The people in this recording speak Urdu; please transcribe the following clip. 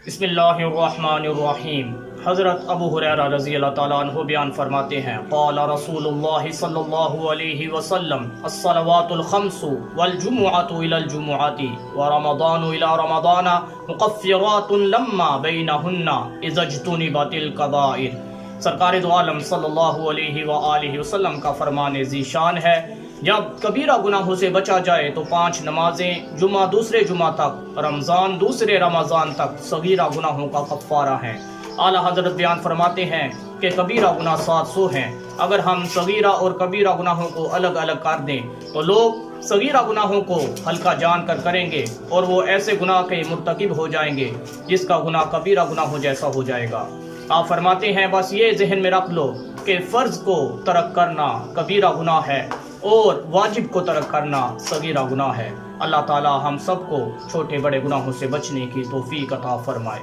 بسم اللہ الرحمن الرحیم۔ حضرت ابو ہریرہ رضی اللہ تعالیٰ عنہ بیان فرماتے ہیں، قال رسول اللہ صلی اللہ علیہ وسلم الصلوات الخمس والجمعۃ الی الجمعۃ ورمضان الی رمضان مکفرات لما بینہن اذا اجتنبت الکبائر۔ سرکار دو عالم صلی اللہ علیہ وآلہ وسلم کا فرمان ذیشان ہے، جب کبیرہ گناہوں سے بچا جائے تو 5 نمازیں، جمعہ دوسرے جمعہ تک، رمضان دوسرے رمضان تک صغیرہ گناہوں کا کفارہ ہیں۔ اعلیٰ حضرت بیان فرماتے ہیں کہ کبیرہ گناہ 700 ہیں۔ اگر ہم صغیرہ اور کبیرہ گناہوں کو الگ الگ کر دیں تو لوگ صغیرہ گناہوں کو ہلکا جان کر کریں گے اور وہ ایسے گناہ کے مرتکب ہو جائیں گے جس کا گناہ کبیرہ گناہوں جیسا ہو جائے گا۔ آپ فرماتے ہیں، بس یہ ذہن میں رکھ لو کہ فرض کو ترک کرنا کبیرہ گناہ ہے اور واجب کو ترک کرنا صغیرہ گناہ ہے۔ اللہ تعالی ہم سب کو چھوٹے بڑے گناہوں سے بچنے کی توفیق عطا فرمائے۔